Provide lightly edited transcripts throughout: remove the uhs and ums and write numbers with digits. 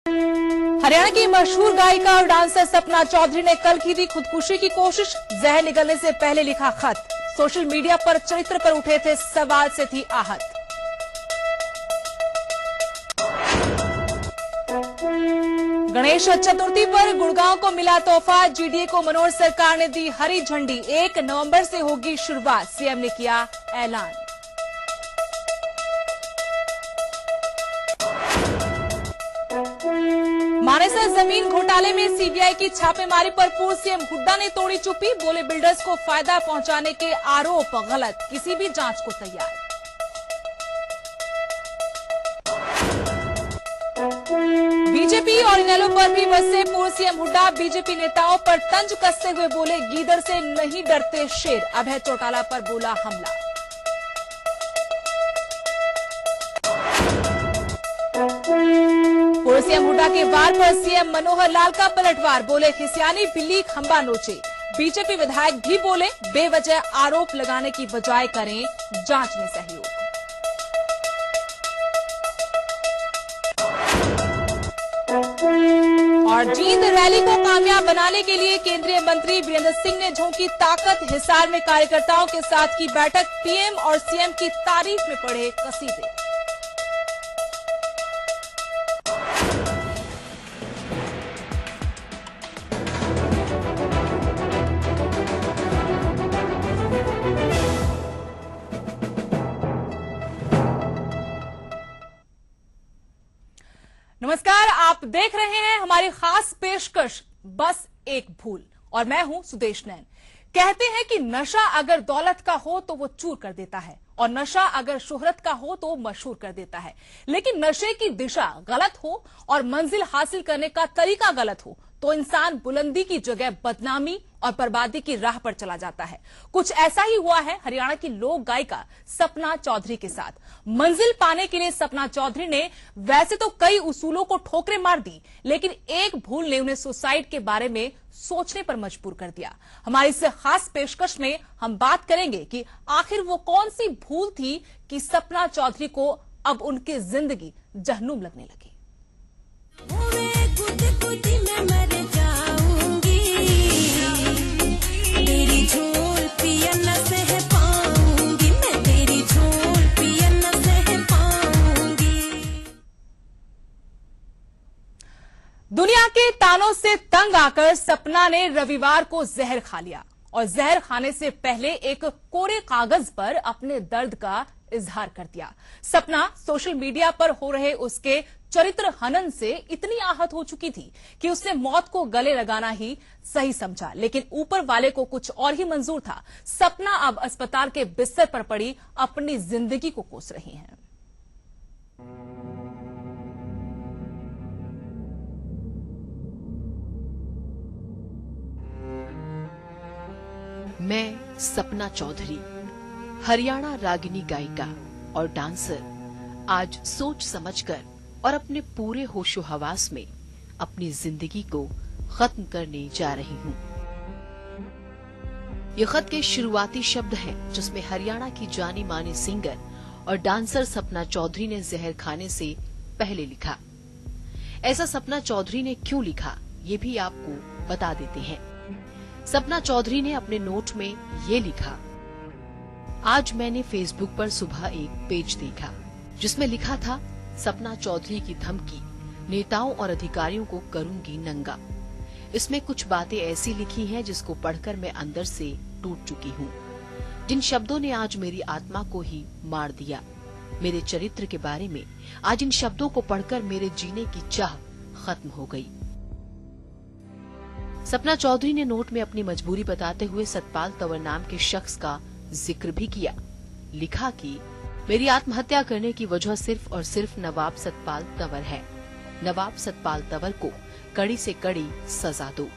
हरियाणा की मशहूर गायिका और डांसर सपना चौधरी ने कल की थी खुदकुशी की कोशिश। जहर निकलने से पहले लिखा खत। सोशल मीडिया पर चरित्र पर उठे थे सवाल से थी आहत। गणेश चतुर्थी पर गुड़गांव को मिला तोहफा। जीडीए को मनोहर सरकार ने दी हरी झंडी। 1 नवंबर से होगी शुरुआत, सीएम ने किया ऐलान। मानेसर जमीन घोटाले में सीबीआई की छापेमारी पर पूर्व सीएम हुड्डा ने तोड़ी चुप्पी। बोले बिल्डर्स को फायदा पहुंचाने के आरोप गलत, किसी भी जांच को तैयार। बीजेपी और इनेलो पर भी बरसे पूर्व सीएम हुड्डा। बीजेपी नेताओं पर तंज कसते हुए बोले गीदड़ से नहीं डरते शेर। अभय चौटाला पर बोला हमला। पूर्व सीएम हुड्डा के वार पर सीएम मनोहर लाल का पलटवार। बोले खिसियानी बिल्ली खंबा नोचे। बीजेपी विधायक भी बोले बेवजह आरोप लगाने की बजाय करें जांच में सहयोग। और जींद रैली को कामयाब बनाने के लिए केंद्रीय मंत्री वीरेंद्र सिंह ने झोंकी ताकत। हिसार में कार्यकर्ताओं के साथ की बैठक। पीएम और सीएम की तारीफ में पढ़े कसीदे। नमस्कार, आप देख रहे हैं हमारी खास पेशकश बस एक भूल और मैं हूं सुदेश नैन। कहते हैं कि नशा अगर दौलत का हो तो वो चूर कर देता है और नशा अगर शोहरत का हो तो मशहूर कर देता है। लेकिन नशे की दिशा गलत हो और मंजिल हासिल करने का तरीका गलत हो तो इंसान बुलंदी की जगह बदनामी और बर्बादी की राह पर चला जाता है। कुछ ऐसा ही हुआ है हरियाणा की लोक गायिका सपना चौधरी के साथ। मंजिल पाने के लिए सपना चौधरी ने वैसे तो कई उसूलों को ठोकरें मार दी, लेकिन एक भूल ने उन्हें सुसाइड के बारे में सोचने पर मजबूर कर दिया। हमारी इस खास पेशकश में हम बात करेंगे कि आखिर वो कौन सी भूल थी कि सपना चौधरी को अब उनकी जिंदगी जहन्नुम लगने लगी। दुनिया के तानों से तंग आकर सपना ने रविवार को जहर खा लिया और जहर खाने से पहले एक कोरे कागज पर अपने दर्द का इजहार कर दिया। सपना सोशल मीडिया पर हो रहे उसके चरित्र हनन से इतनी आहत हो चुकी थी कि उसने मौत को गले लगाना ही सही समझा, लेकिन ऊपर वाले को कुछ और ही मंजूर था। सपना अब अस्पताल के बिस्तर पर पड़ी अपनी जिंदगी को कोस रही हैं। मैं सपना चौधरी, हरियाणा रागिनी गायिका और डांसर, आज सोच समझकर और अपने पूरे होशो हवास में अपनी जिंदगी को खत्म करने जा रही हूँ। ये खत के शुरुआती शब्द हैं जिसमें हरियाणा की जानी मानी सिंगर और डांसर सपना चौधरी ने जहर खाने से पहले लिखा। ऐसा सपना चौधरी ने क्यों लिखा, ये भी आपको बता देते हैं। सपना चौधरी ने अपने नोट में ये लिखा, आज मैंने फेसबुक पर सुबह एक पेज देखा जिसमें लिखा था, सपना चौधरी की धमकी, नेताओं और अधिकारियों को करूंगी नंगा। इसमें कुछ बातें ऐसी लिखी हैं जिसको पढ़कर मैं अंदर से टूट चुकी हूँ, जिन शब्दों ने आज मेरी आत्मा को ही मार दिया। मेरे चरित्र के बारे में आज इन शब्दों को पढ़कर मेरे जीने की चाह खत्म हो गई। सपना चौधरी ने नोट में अपनी मजबूरी बताते हुए सतपाल तंवर नाम के शख्स का जिक्र भी किया। लिखा कि मेरी आत्महत्या करने की वजह सिर्फ और सिर्फ नवाब सतपाल तंवर है। नवाब सतपाल तंवर को कड़ी से कड़ी सजा दो।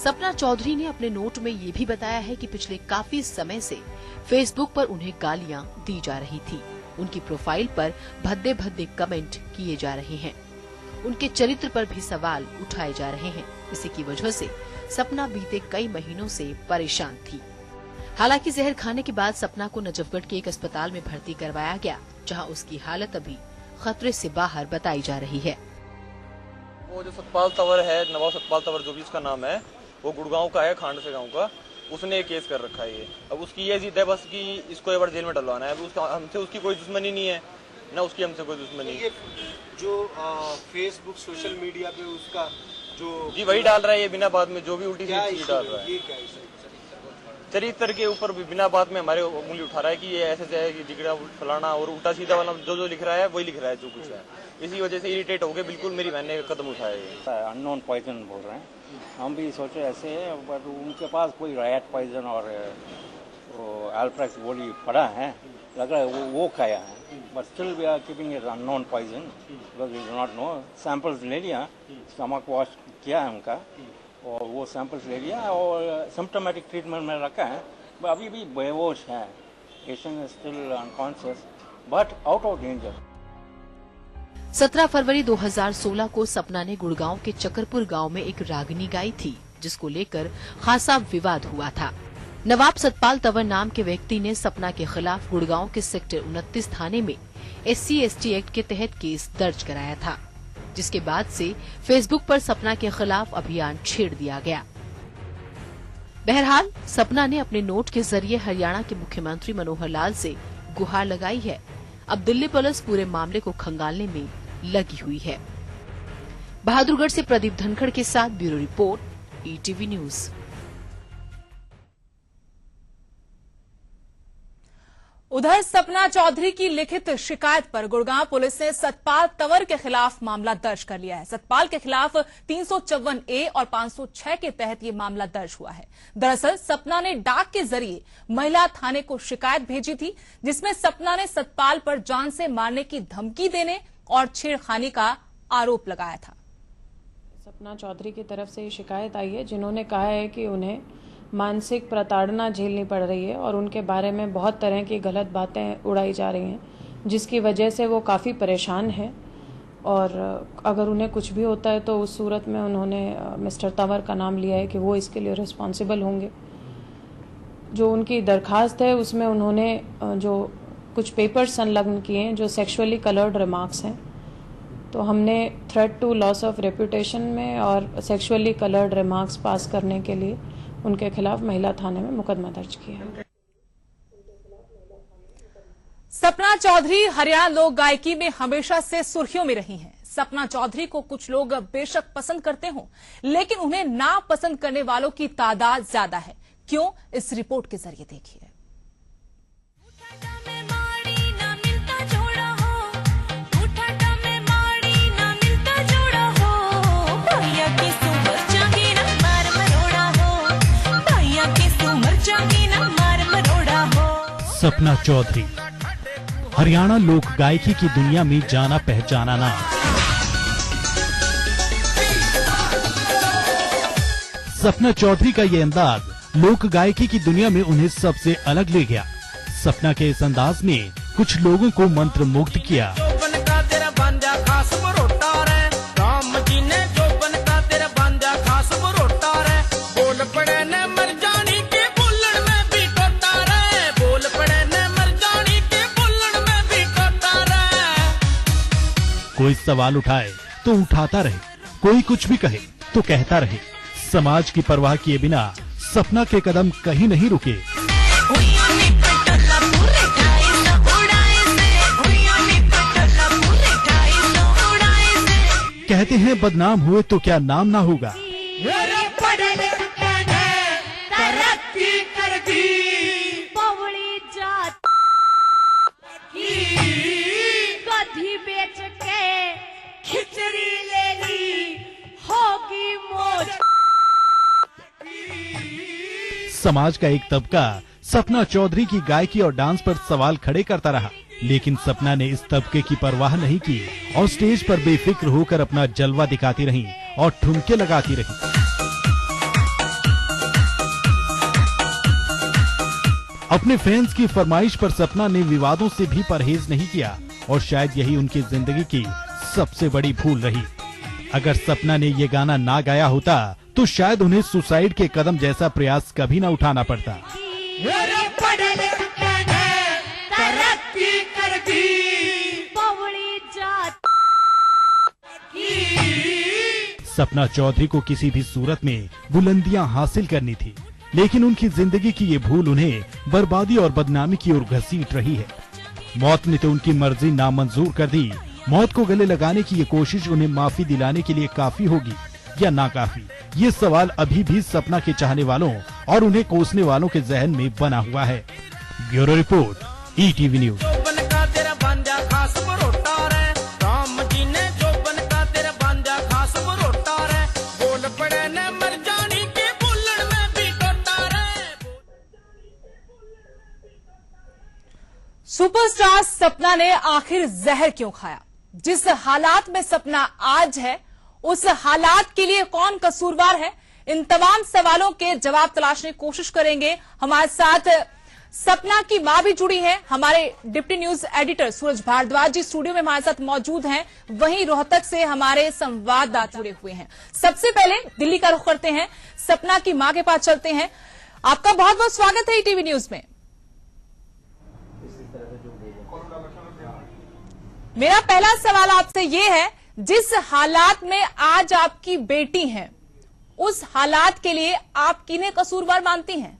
सपना चौधरी ने अपने नोट में ये भी बताया है कि पिछले काफी समय से फेसबुक पर उन्हें गालियां दी जा रही थी। उनकी प्रोफाइल पर भद्दे भद्दे कमेंट किए जा रहे हैं। उनके चरित्र पर भी सवाल उठाए जा रहे हैं। इसी की वजह से सपना बीते कई महीनों से परेशान थी। हालांकि जहर खाने के बाद सपना को नजफगढ़ के एक अस्पताल में भर्ती करवाया गया, जहां उसकी हालत अभी खतरे से बाहर बताई जा रही है। वो जो सतपाल तंवर है, नवाब सतपाल तंवर जो भी उसका नाम है, वो गुड़गांव का है, खांड से गांव का। उसने एक केस कर रखा है ये। अब उसकी ये जिद है बस कि इसको एक बार जेल में डलवाना है। अब उसका हमसे उसकी कोई दुश्मनी नहीं है, ना उसकी हमसे कोई दुश्मनी। ये जो फेसबुक सोशल मीडिया पे उसका जो जी वही डाल रहा है ये बिना बात में, जो भी उल्टी सीधी चीज डाल रहा है। ये क्या है? चरित्र के ऊपर भी बिना बात में हमारे उंगली उठा रहा है कि ये ऐसे है कि जिगड़ा फलाना, और उल्टा सीधा वाला जो लिख रहा है वही लिख रहा है जो कुछ है। इसी वजह से इरिटेट हो गए बिल्कुल। मेरी बहन ने कदम उठाया। अननोन पॉइजन बोल रहे हैं, हम भी सोचे ऐसे है, बट उनके पास कोई रैट पॉइजन और एल्ट्रैक्स गोली पड़ा है, लग रहा है वो खाया है। But still we are keeping it unknown poison because we do not know. Samples ले लिया, स्टमक वॉश किया है उनका, और वो सैंपल्स ले लिया और सिम्टोमेटिक ट्रीटमेंट में रखा है। अभी भी बेहोश है, patient is still unconscious but out of danger. 17 फरवरी 2016 को सपना ने गुड़गांव के चकरपुर गांव में एक रागिनी गाई थी, जिसको लेकर खासा विवाद हुआ था। नवाब सतपाल तंवर नाम के व्यक्ति ने सपना के खिलाफ गुड़गांव के सेक्टर 29 थाने में SC/ST एक्ट के तहत केस दर्ज कराया था, जिसके बाद से फेसबुक पर सपना के खिलाफ अभियान छेड़ दिया गया। बहरहाल सपना ने अपने नोट के जरिए हरियाणा के मुख्यमंत्री मनोहर लाल से गुहार लगाई है। अब दिल्ली पुलिस पूरे मामले को खंगालने में लगी हुई है। बहादुरगढ़ से प्रदीप धनखड़ के साथ ब्यूरो रिपोर्ट, ETV न्यूज। उधर सपना चौधरी की लिखित शिकायत पर गुड़गांव पुलिस ने सतपाल तंवर के खिलाफ मामला दर्ज कर लिया है। सतपाल के खिलाफ 354A और 506 के तहत ये मामला दर्ज हुआ है। दरअसल सपना ने डाक के जरिए महिला थाने को शिकायत भेजी थी, जिसमें सपना ने सतपाल पर जान से मारने की धमकी देने और छेड़खानी का आरोप लगाया था। सपना चौधरी की तरफ से ये शिकायत आई है, जिन्होंने कहा है कि उन्हें मानसिक प्रताड़ना झेलनी पड़ रही है और उनके बारे में बहुत तरह की गलत बातें उड़ाई जा रही हैं, जिसकी वजह से वो काफ़ी परेशान हैं। और अगर उन्हें कुछ भी होता है तो उस सूरत में उन्होंने मिस्टर तंवर का नाम लिया है कि वो इसके लिए रिस्पॉन्सिबल होंगे। जो उनकी दरखास्त है उसमें उन्होंने जो कुछ पेपर्स संलग्न किए हैं जो सेक्सुअली कलर्ड रिमार्क्स हैं, तो हमने threat to loss of reputation में और सेक्सुअली कलर्ड रिमार्क्स पास करने के लिए उनके खिलाफ महिला थाने में मुकदमा दर्ज किया। सपना चौधरी हरियाणा लोक गायकी में हमेशा से सुर्खियों में रही हैं। सपना चौधरी को कुछ लोग बेशक पसंद करते हों, लेकिन उन्हें ना पसंद करने वालों की तादाद ज्यादा है। क्यों, इस रिपोर्ट के जरिए देखिए। सपना चौधरी हरियाणा लोक गायकी की दुनिया में जाना पहचाना नाम। सपना चौधरी का ये अंदाज लोक गायकी की दुनिया में उन्हें सबसे अलग ले गया। सपना के इस अंदाज ने कुछ लोगों को मंत्रमुग्ध किया। कोई सवाल उठाए तो उठाता रहे, कोई कुछ भी कहे तो कहता रहे। समाज की परवाह किए बिना सपना के कदम कहीं नहीं रुके। कहते हैं बदनाम हुए तो क्या नाम ना होगा। खिचड़ी ले ली होगी मौज। समाज का एक तबका सपना चौधरी की गायकी और डांस पर सवाल खड़े करता रहा, लेकिन सपना ने इस तबके की परवाह नहीं की और स्टेज पर बेफिक्र होकर अपना जलवा दिखाती रहीं और ठुमके लगाती रहीं। अपने फैंस की फरमाइश पर सपना ने विवादों से भी परहेज नहीं किया और शायद यही उनकी जिंदगी की सबसे बड़ी भूल रही। अगर सपना ने ये गाना ना गाया होता तो शायद उन्हें सुसाइड के कदम जैसा प्रयास कभी ना उठाना पड़ता। तरक्की कर दी सपना चौधरी को किसी भी सूरत में बुलंदियां हासिल करनी थी, लेकिन उनकी जिंदगी की ये भूल उन्हें बर्बादी और बदनामी की ओर घसीट रही है। मौत ने तो उनकी मर्जी नामंजूर कर दी। मौत को गले लगाने की ये कोशिश उन्हें माफी दिलाने के लिए काफी होगी या नाकाफी, ये सवाल अभी भी सपना के चाहने वालों और उन्हें कोसने वालों के जहन में बना हुआ है। Bureau report, ETV news. Superstar सपना ने आखिर जहर क्यों खाया? जिस हालात में सपना आज है, उस हालात के लिए कौन कसूरवार है? इन तमाम सवालों के जवाब तलाशने की कोशिश करेंगे। हमारे साथ सपना की मां भी जुड़ी है। हमारे डिप्टी न्यूज एडिटर सूरज भारद्वाज जी स्टूडियो में हमारे साथ मौजूद हैं। वहीं रोहतक से हमारे संवाददाता जुड़े हुए हैं। सबसे पहले दिल्ली का रुख करते हैं, सपना की मां के पास चलते हैं। आपका बहुत बहुत स्वागत है ETV न्यूज में। मेरा पहला सवाल आपसे ये है, जिस हालात में आज आपकी बेटी है, उस हालात के लिए आप किन्हें कसूरवार मानती हैं?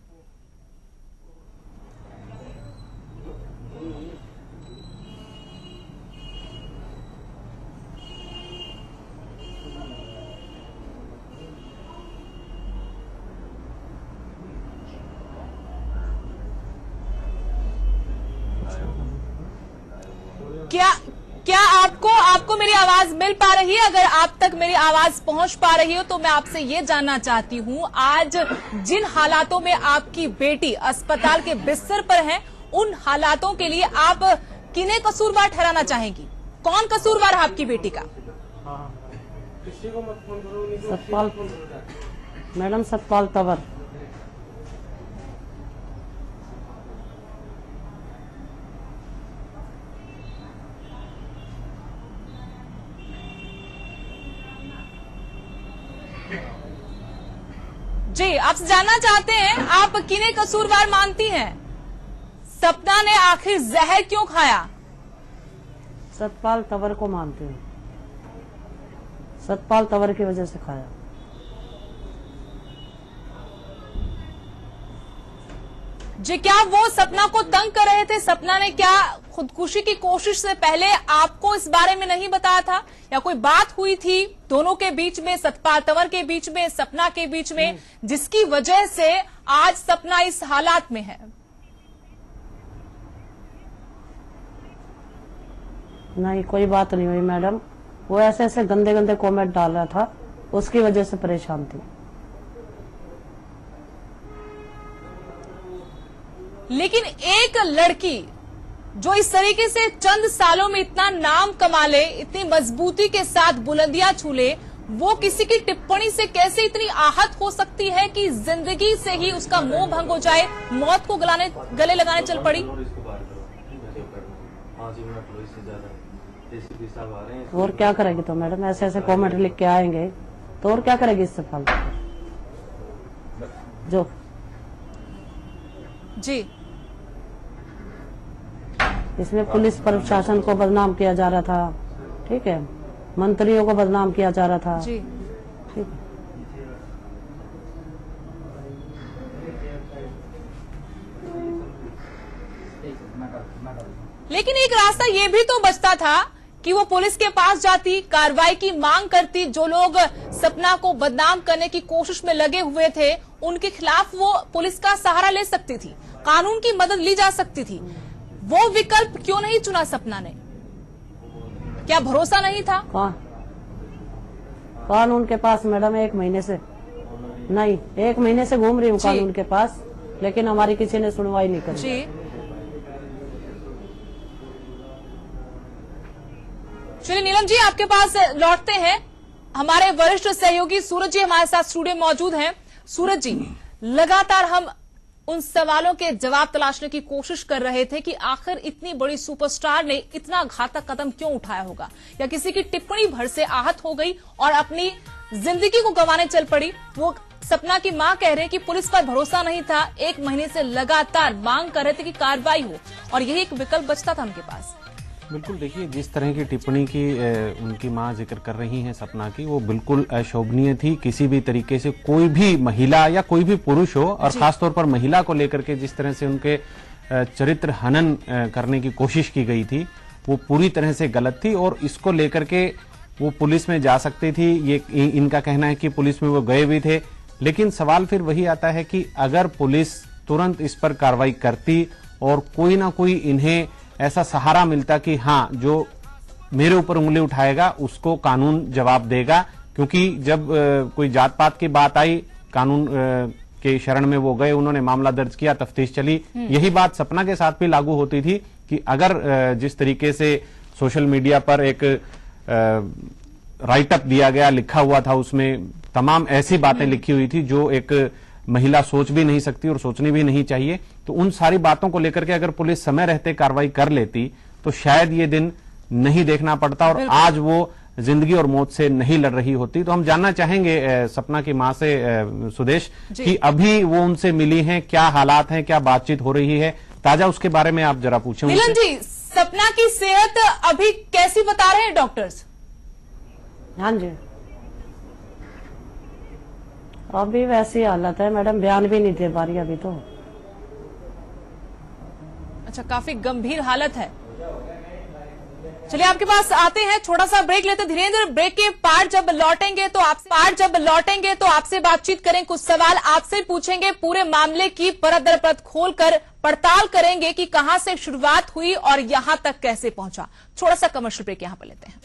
क्या आपको मेरी आवाज मिल पा रही है? अगर आप तक मेरी आवाज पहुंच पा रही हो तो मैं आपसे ये जानना चाहती हूं, आज जिन हालातों में आपकी बेटी अस्पताल के बिस्तर पर है, उन हालातों के लिए आप किन्हें कसूरवार ठहराना चाहेंगी? कौन कसूरवार है आपकी बेटी का? सतपाल मैडम, सतपाल तंवर। जी, आपसे जानना चाहते हैं, आप किन्हें कसूरवार मानती हैं? सपना ने आखिर जहर क्यों खाया? सतपाल तंवर को मानते हैं। सतपाल तंवर की वजह से खाया। जी, क्या वो सपना को तंग कर रहे थे? सपना ने क्या खुदकुशी की कोशिश से पहले आपको इस बारे में नहीं बताया था, या कोई बात हुई थी दोनों के बीच में, सतपाल तंवर के बीच में, सपना के बीच में, जिसकी वजह से आज सपना इस हालात में है? नहीं, कोई बात नहीं हुई मैडम। वो ऐसे ऐसे गंदे गंदे कमेंट डाल रहा था, उसकी वजह से परेशान थी। लेकिन एक लड़की जो इस तरीके से चंद सालों में इतना नाम कमा ले, इतनी मजबूती के साथ बुलंदियां छू ले, वो किसी की टिप्पणी से कैसे इतनी आहत हो सकती है कि जिंदगी से ही उसका मोह भंग हो जाए, मौत को गले लगाने चल पड़ी? और क्या करेगी तो मैडम, ऐसे ऐसे कमेंट लिख के आएंगे तो और क्या करेगी इससे फालतू जो। जी, इसमें पुलिस प्रशासन को बदनाम किया जा रहा था, ठीक है, मंत्रियों को बदनाम किया जा रहा था। जी, ठीक है। लेकिन एक रास्ता ये भी तो बचता था कि वो पुलिस के पास जाती, कार्रवाई की मांग करती। जो लोग सपना को बदनाम करने की कोशिश में लगे हुए थे, उनके खिलाफ वो पुलिस का सहारा ले सकती थी, कानून की मदद ली जा सकती थी। वो विकल्प क्यों नहीं चुना सपना ने? क्या भरोसा नहीं था? कानून के पास मैडम 1 महीने से नहीं, 1 महीने से घूम रही हूँ कानून के पास, लेकिन हमारी किसी ने सुनवाई नहीं करी। जी, चलिए नीलम जी, आपके पास लौटते हैं। हमारे वरिष्ठ सहयोगी सूरज जी हमारे साथ स्टूडियो में मौजूद हैं। सूरज जी, लगातार हम उन सवालों के जवाब तलाशने की कोशिश कर रहे थे कि आखिर इतनी बड़ी सुपरस्टार ने इतना घातक कदम क्यों उठाया होगा, या किसी की टिप्पणी भर से आहत हो गई और अपनी जिंदगी को गंवाने चल पड़ी। वो सपना की मां कह रहे कि पुलिस पर भरोसा नहीं था, 1 महीने से लगातार मांग कर रहे थे कि कार्रवाई हो, और यही एक विकल्प बचता था उनके पास। बिल्कुल, देखिए जिस तरह की टिप्पणी की उनकी मां जिक्र कर रही हैं सपना की, वो बिल्कुल अशोभनीय थी। किसी भी तरीके से कोई भी महिला या कोई भी पुरुष हो, और खासतौर पर महिला को लेकर के जिस तरह से उनके चरित्र हनन करने की कोशिश की गई थी, वो पूरी तरह से गलत थी। और इसको लेकर के वो पुलिस में जा सकती थी, ये इनका कहना है कि पुलिस में वो गए भी थे। लेकिन सवाल फिर वही आता है कि अगर पुलिस तुरंत इस पर कार्रवाई करती और कोई ना कोई इन्हें ऐसा सहारा मिलता कि हाँ, जो मेरे ऊपर उंगली उठाएगा उसको कानून जवाब देगा, क्योंकि जब कोई जात पात की बात आई, कानून के शरण में वो गए, उन्होंने मामला दर्ज किया, तफ्तीश चली। यही बात सपना के साथ भी लागू होती थी कि अगर जिस तरीके से सोशल मीडिया पर एक राइटअप दिया गया, लिखा हुआ था, उसमें तमाम ऐसी बातें लिखी हुई थी जो एक महिला सोच भी नहीं सकती और सोचनी भी नहीं चाहिए। तो उन सारी बातों को लेकर के अगर पुलिस समय रहते कार्रवाई कर लेती तो शायद ये दिन नहीं देखना पड़ता और आज वो जिंदगी और मौत से नहीं लड़ रही होती। तो हम जानना चाहेंगे सपना की मां से, सुदेश, कि अभी वो उनसे मिली हैं, क्या हालात हैं, क्या बातचीत हो रही है, ताजा उसके बारे में आप जरा पूछें। मिलन जी, सपना की सेहत अभी कैसी बता रहे हैं डॉक्टर्स? हाँ जी, अभी वैसी हालत है मैडम, बयान भी नहीं दे पा रही अभी तो। अच्छा, काफी गंभीर हालत है। चलिए आपके पास आते हैं, छोटा सा ब्रेक लेते हैं। धीरेन्द्र, ब्रेक के पार्ट जब लौटेंगे तो आपसे बातचीत करें, कुछ सवाल आपसे पूछेंगे, पूरे मामले की परत दर परत खोलकर पड़ताल करेंगे कि कहां से शुरुआत हुई और यहां तक कैसे पहुंचा। थोड़ा सा कमर्शियल ब्रेक यहां पर लेते हैं।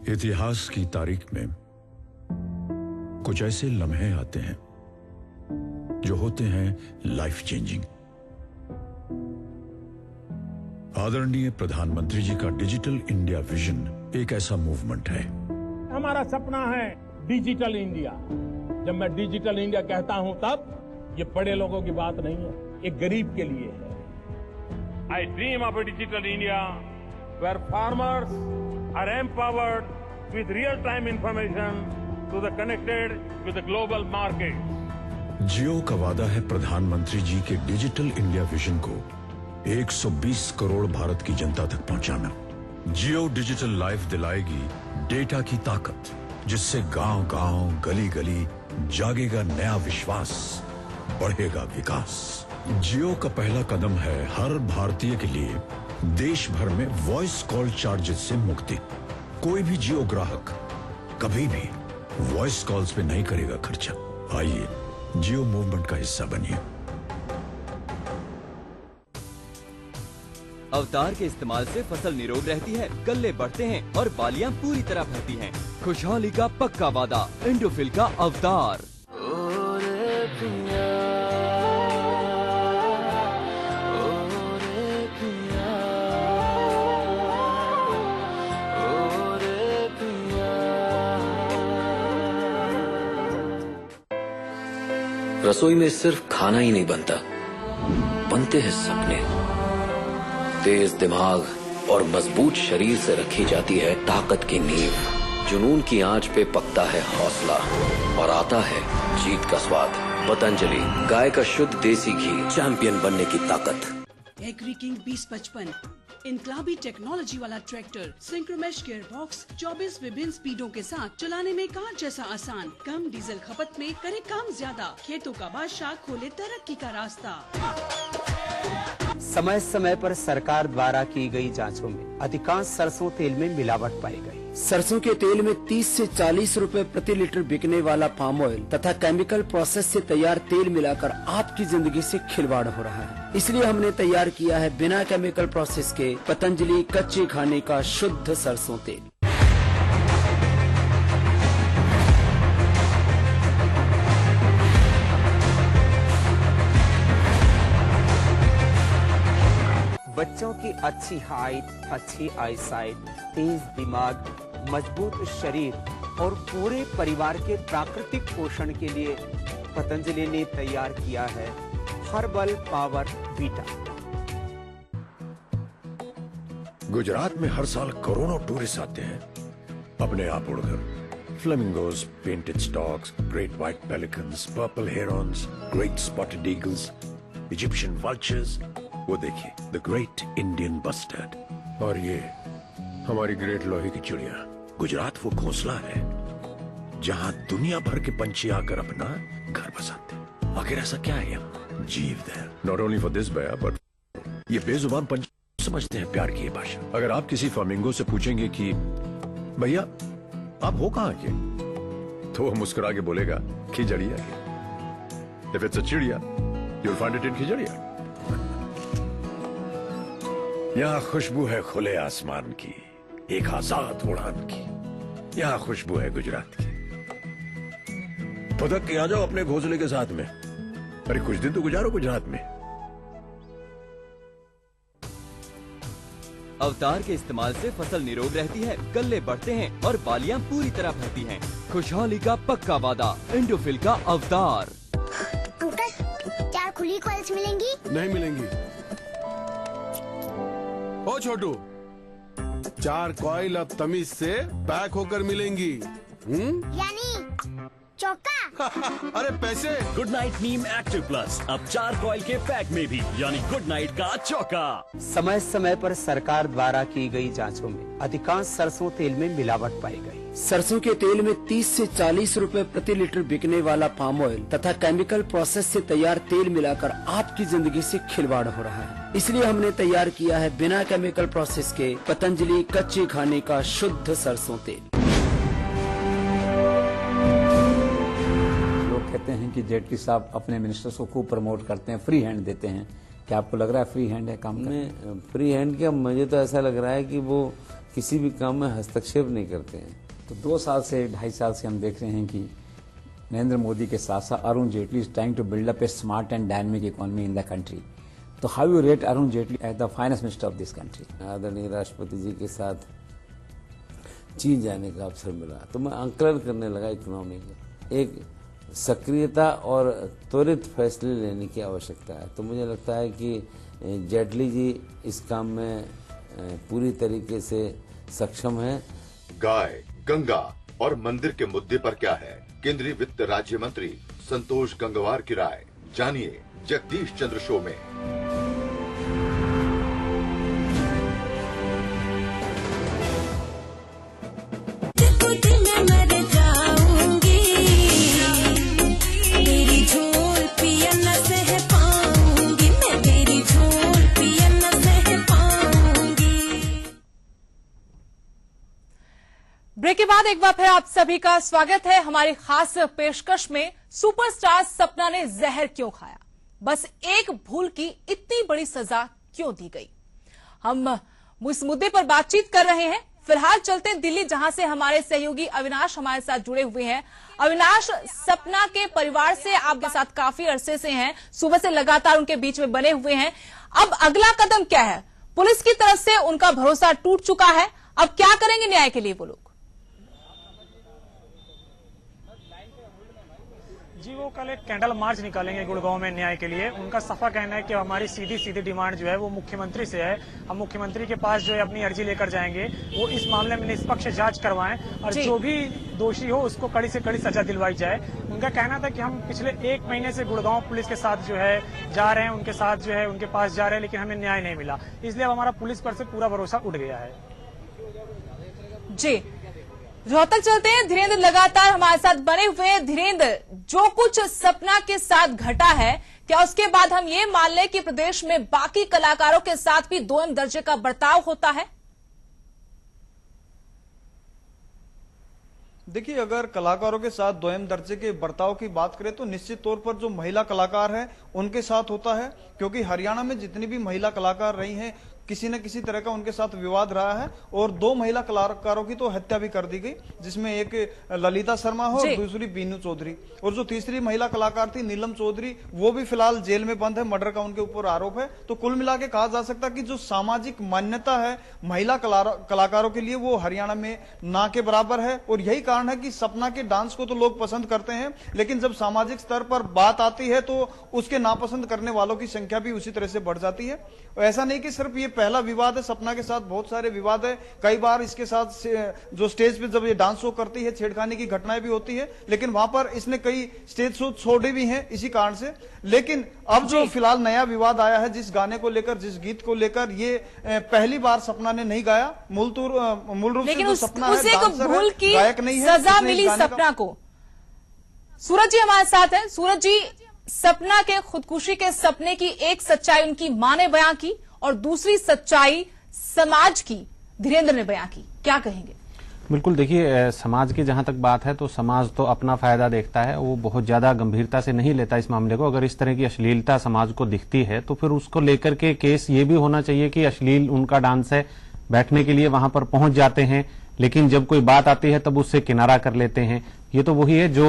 इतिहास की तारीख में कुछ ऐसे लम्हे आते हैं जो होते हैं लाइफ चेंजिंग। आदरणीय प्रधानमंत्री जी का डिजिटल इंडिया विजन एक ऐसा मूवमेंट है। हमारा सपना है डिजिटल इंडिया। जब मैं डिजिटल इंडिया कहता हूं तब ये बड़े लोगों की बात नहीं है, एक गरीब के लिए है। I dream of a digital India where farmers are empowered with real-time information to the connected with the global market। जियो का वादा है प्रधानमंत्री जी के डिजिटल इंडिया विजन को 120 करोड़ भारत की जनता तक पहुंचाना। जियो डिजिटल लाइफ दिलाएगी डेटा की ताकत, जिससे गांव-गांव, गली-गली जागेगा नया विश्वास, बढ़ेगा विकास। जियो का पहला कदम है हर भारतीय के लिए देश भर में वॉइस कॉल चार्जेस से मुक्ति। कोई भी जियो ग्राहक कभी भी वॉइस कॉल्स पे नहीं करेगा खर्चा। आइए जियो मूवमेंट का हिस्सा बनिए। अवतार के इस्तेमाल से फसल निरोग रहती है, गल्ले बढ़ते हैं और बालियां पूरी तरह भरती हैं। खुशहाली का पक्का वादा, इंडोफिल का अवतार। रसोई में सिर्फ खाना ही नहीं बनता, बनते हैं सपने। तेज दिमाग और मजबूत शरीर से रखी जाती है ताकत की नींव। जुनून की आंच पे पकता है हौसला और आता है जीत का स्वाद। पतंजलि गाय का शुद्ध देसी घी, चैंपियन बनने की ताकत। एग्री किंग 2055 इनकलाबी टेक्नोलॉजी वाला ट्रैक्टर, सिंक्रोमेश गियर बॉक्स, 24 विभिन्न स्पीडों के साथ चलाने में कार जैसा आसान, कम डीजल खपत में करे काम ज्यादा। खेतों का बादशाह खोले तरक्की का रास्ता। समय समय पर सरकार द्वारा की गई जांचों में अधिकांश सरसों तेल में मिलावट पाई गई। सरसों के तेल में 30 से 40 रुपए प्रति लीटर बिकने वाला पाम ऑयल तथा केमिकल प्रोसेस से तैयार तेल मिलाकर आपकी जिंदगी से खिलवाड़ हो रहा है। इसलिए हमने तैयार किया है बिना केमिकल प्रोसेस के पतंजलि कच्चे खाने का शुद्ध सरसों तेल। बच्चों की अच्छी हाइट, अच्छी आईसाइट, तेज दिमाग, मजबूत शरीर और पूरे परिवार के प्राकृतिक पोषण के लिए पतंजलि ने तैयार किया है हर्बल पावर वीटा। गुजरात में हर साल करोड़ों टूरिस्ट आते हैं अपने आप उड़कर। Flamingos, painted stocks, great white pelicans, purple Heron's, great spotted eagles, Egyptian vultures, वो देखिए द ग्रेट इंडियन बस्टर्ड, और ये हमारी ग्रेट लोहे की चिड़िया। गुजरात वो घोंसला है जहां दुनिया भर के पंछी आकर अपना घर बसाते हैं। आखिर ऐसा क्या है यहाँ? जीव there. Not only for this बया बट ये बेजुबान पंछी समझते हैं प्यार की ये भाषा। अगर आप किसी फ्लामिंगो से पूछेंगे कि भैया आप हो कहाँ के, तो वो मुस्कुरा के बोलेगा खिजड़िया के। इफ इट्स अ चिड़िया you will find it in Khijadiya. यहाँ खुशबू है खुले आसमान की, एक आजाद उड़ान की। यहाँ खुशबू है गुजरात की। फदक के आ जाओ अपने घोंसले के साथ में। अरे कुछ दिन तो गुजारो गुजरात में। अवतार के इस्तेमाल से फसल निरोग रहती है, गल्ले बढ़ते हैं और बालियां पूरी तरह भरती हैं। खुशहाली का पक्का वादा, इंडोफिल का अवतार। अंकल, 4 खुली कॉइल्स मिलेंगी? नहीं मिलेंगी। ओ छोटू, 4 कॉइल अब तमीज से पैक होकर मिलेंगी। यानी चौका। अरे पैसे। गुड नाइट नीम एक्टिव प्लस अब 4 कॉइल के पैक में भी, यानी गुड नाइट का चौका। समय समय पर सरकार द्वारा की गई जांचों में अधिकांश सरसों तेल में मिलावट पाई गई। सरसों के तेल में 30 से 40 रुपए प्रति लीटर बिकने वाला पाम ऑयल तथा केमिकल प्रोसेस से तैयार तेल मिलाकर आपकी जिंदगी से खिलवाड़ हो रहा है। इसलिए हमने तैयार किया है बिना केमिकल प्रोसेस के पतंजलि कच्चे खाने का शुद्ध सरसों तेल। कहते हैं कि जेटली साहब अपने मिनिस्टर्स को खूब प्रमोट करते हैं, फ्री हैंड देते हैं। क्या आपको लग रहा है फ्री हैंड है काम में? फ्री हैंड क्या, मुझे तो ऐसा लग रहा है कि वो किसी भी काम में हस्तक्षेप नहीं करते हैं। तो 2 साल से 2.5 साल से हम देख रहे हैं कि नरेंद्र मोदी के साथ साथ Arun Jaitley is trying to build up a smart and dynamic economy in the country. तो how you rate Arun Jaitley as the finance minister of this country? आदरणीय राष्ट्रपति जी के साथ चीन जाने का अवसर मिला तो मैं आंकलन करने लगा इकोनॉमी का। एक सक्रियता और त्वरित फैसले लेने की आवश्यकता है। तो मुझे लगता है कि जेटली जी इस काम में पूरी तरीके से सक्षम है। गाय, गंगा और मंदिर के मुद्दे पर क्या है केंद्रीय वित्त राज्य मंत्री संतोष गंगवार की राय, जानिए जगदीश चंद्र शो में। ब्रेक के बाद एक बार फिर आप सभी का स्वागत है हमारी खास पेशकश में। सुपरस्टार सपना ने जहर क्यों खाया, बस एक भूल की इतनी बड़ी सजा क्यों दी गई? हम इस मुद्दे पर बातचीत कर रहे हैं। फिलहाल चलते हैं दिल्ली, जहां से हमारे सहयोगी अविनाश हमारे साथ जुड़े हुए हैं। अविनाश, सपना के परिवार से आपके साथ काफी अरसे से हैं, सुबह से लगातार उनके बीच में बने हुए हैं। अब अगला कदम क्या है? पुलिस की तरफ से उनका भरोसा टूट चुका है, अब क्या करेंगे न्याय के लिए वो लोग? जी, वो कल एक कैंडल मार्च निकालेंगे गुड़गांव में न्याय के लिए। उनका सफा कहना है कि हमारी सीधी डिमांड जो है वो मुख्यमंत्री से है। हम मुख्यमंत्री के पास जो है अपनी अर्जी लेकर जाएंगे, वो इस मामले में निष्पक्ष जांच करवाएं और जो भी दोषी हो उसको कड़ी से कड़ी सजा दिलवाई जाए। उनका कहना था कि हम पिछले 1 महीने से गुड़गांव पुलिस के साथ जो है जा रहे हैं, उनके साथ जो है उनके पास जा रहे हैं, लेकिन हमें न्याय नहीं मिला। इसलिए अब हमारा पुलिस पर से पूरा भरोसा उठ गया है। जी, रोहतक चलते हैं। धीरेन्द्र लगातार हमारे साथ बने हुए हैं। धीरेन्द्र, जो कुछ सपना के साथ घटा है, क्या उसके बाद हम ये मान लें कि प्रदेश में बाकी कलाकारों के साथ भी दोयम दर्जे का बर्ताव होता है? देखिए, अगर कलाकारों के साथ दोयम दर्जे के बर्ताव की बात करें तो निश्चित तौर पर जो महिला कलाकार हैं उनके साथ होता है, क्योंकि हरियाणा में जितनी भी महिला कलाकार रही हैं किसी न किसी तरह का उनके साथ विवाद रहा है और 2 महिला कलाकारों की तो हत्या भी कर दी गई, जिसमें एक ललिता शर्मा हो और दूसरी बीनू चौधरी, और जो तीसरी महिला कलाकार थी नीलम चौधरी, वो भी फिलहाल जेल में बंद है, मर्डर का उनके ऊपर आरोप है। तो कुल मिला के कहा जा सकता है कि जो सामाजिक मान्यता है महिला कलाकारों के लिए वो हरियाणा में ना के बराबर है। और यही कारण है कि सपना के डांस को तो लोग पसंद करते हैं, लेकिन जब सामाजिक स्तर पर बात आती है तो उसके नापसंद करने वालों की संख्या भी उसी तरह से बढ़ जाती है। ऐसा नहीं कि सिर्फ ये पहला विवाद है, सपना के साथ बहुत सारे विवाद है। कई बार इसके साथ जो स्टेज पे जब ये डांस शो करती है छेड़खानी की घटनाएं भी होती है, लेकिन वहां पर इसने कई स्टेज शो छोड़े भी हैं इसी कारण से। लेकिन अब जो फिलहाल नया विवाद आया है जिस गाने को लेकर, जिस गीत को लेकर, ये पहली बार सपना ने नहीं गाया। मूल रूप से जो सपना है डांसर है, गायक नहीं है। सजा मिली सपना को। सूरज जी हमारे साथ हैं। सूरज जी, सपना के खुदकुशी के सपने की एक सच्चाई उनकी मां ने बयां की और दूसरी सच्चाई समाज की धीरेन्द्र ने बयां की, क्या कहेंगे? बिल्कुल, देखिए समाज की जहां तक बात है तो समाज तो अपना फायदा देखता है, वो बहुत ज्यादा गंभीरता से नहीं लेता इस मामले को। अगर इस तरह की अश्लीलता समाज को दिखती है तो फिर उसको लेकर के केस ये भी होना चाहिए कि अश्लील उनका डांस है, बैठने के लिए वहां पर पहुंच जाते हैं, लेकिन जब कोई बात आती है तब उससे किनारा कर लेते हैं। ये तो वही है जो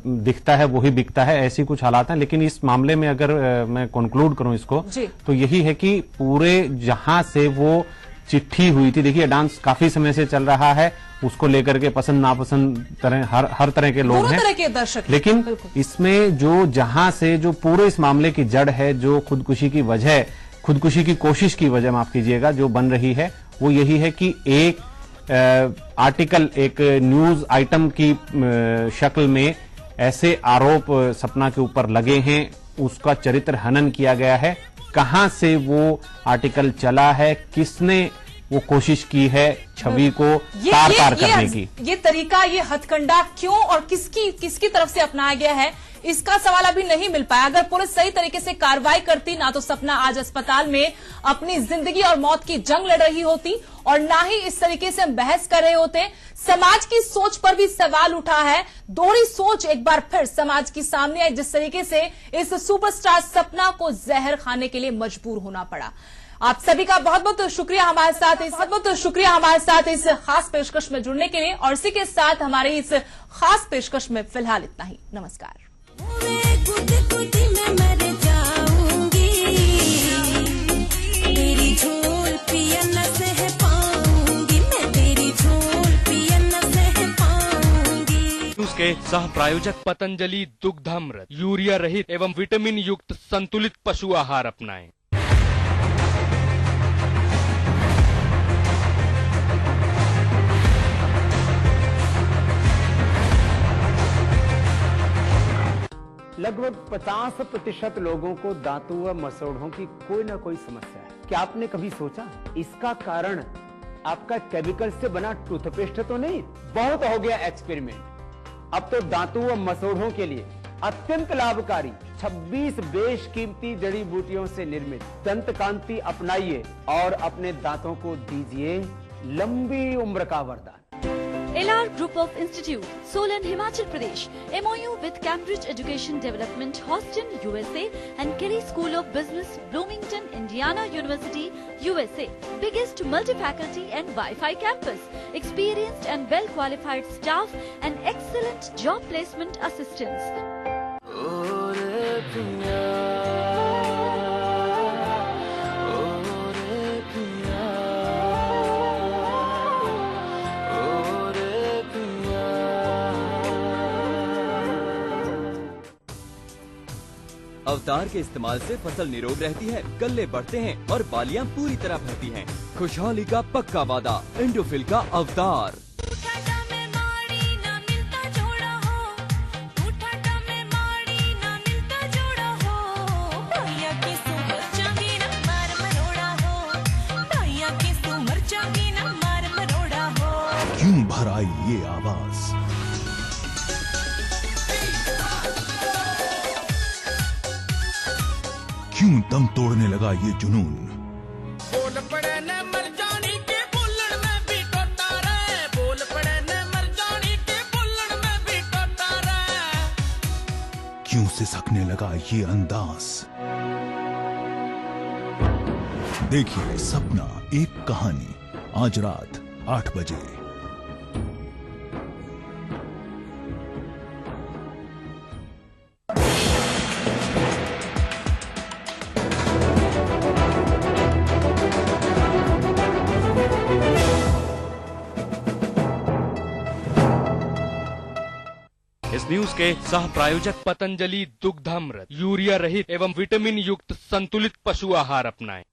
दिखता है वही बिकता है, ऐसी कुछ हालात हैं। लेकिन इस मामले में अगर मैं कंक्लूड करूं इसको तो यही है कि पूरे जहां से वो चिट्ठी हुई थी, देखिए डांस काफी समय से चल रहा है, उसको लेकर के पसंद नापसंद हर तरह के लोग हैं, तरह के दर्शक। लेकिन इसमें जो जहां से जो पूरे इस मामले की जड़ है, जो खुदकुशी की वजह, खुदकुशी की कोशिश की वजह माफ कीजिएगा, जो बन रही है वो यही है कि एक आर्टिकल, एक न्यूज आइटम की शक्ल में ऐसे आरोप सपना के ऊपर लगे हैं, उसका चरित्र हनन किया गया है। कहां से वो आर्टिकल चला है, किसने वो कोशिश की है छवि को तार-तार करने की, ये तरीका, ये हथकंडा क्यों और किसकी तरफ से अपनाया गया है, इसका सवाल अभी नहीं मिल पाया। अगर पुलिस सही तरीके से कार्रवाई करती ना तो सपना आज अस्पताल में अपनी जिंदगी और मौत की जंग लड़ रही होती और ना ही इस तरीके से हम बहस कर रहे होते। समाज की सोच पर भी सवाल उठा है, दोहरी सोच एक बार फिर समाज की सामने आई, जिस तरीके से इस सुपरस्टार सपना को जहर खाने के लिए मजबूर होना पड़ा। आप सभी का बहुत बहुत शुक्रिया हमारे साथ इस खास पेशकश में जुड़ने के लिए, और इसी के साथ हमारे इस खास पेशकश में फिलहाल इतना ही। नमस्कार। के सह प्रायोजक पतंजलि दुग्धामृत यूरिया रहित एवं विटामिन युक्त संतुलित पशु आहार अपनाएं। लगभग 50% लोगों को दांतों व मसौड़ों की कोई ना कोई समस्या है। क्या आपने कभी सोचा इसका कारण आपका केमिकल से बना टूथपेस्ट तो नहीं? बहुत हो गया एक्सपेरिमेंट। अब तो दांतों व मसौड़ों के लिए अत्यंत लाभकारी 26 बेशकीमती जड़ी बूटियों से निर्मित दंत कांति अपनाइए और अपने दांतों को दीजिए लंबी उम्र का वरदान। LR Group of Institute, Solan, Himachal Pradesh, MOU with Cambridge Education Development, Houston, USA, and Kerry School of Business, Bloomington, Indiana University, USA. Biggest multi-faculty and Wi-Fi campus, experienced and well-qualified staff, and excellent job placement assistance. अवतार के इस्तेमाल से फसल निरोग रहती है, गल्ले बढ़ते हैं और बालियां पूरी तरह भरती हैं। खुशहाली का पक्का वादा, एंडोफिल का अवतार। क्यों भरा ये आवाज, क्यों दम तोड़ने लगा ये जुनून, बोल पड़े न मर जानी के बुल्लड़ में भी टोटा रे, बोल पड़े न मर जानी के बुल्लड़ में भी टोटा रे, क्यों सिसकने लगा ये अंदाज, देखिए सपना एक कहानी आज रात 8 बजे। इस न्यूज के सह प्रायोजक पतंजलि दुग्धामृत, यूरिया रहित एवं विटामिन युक्त संतुलित पशु आहार अपनाएं।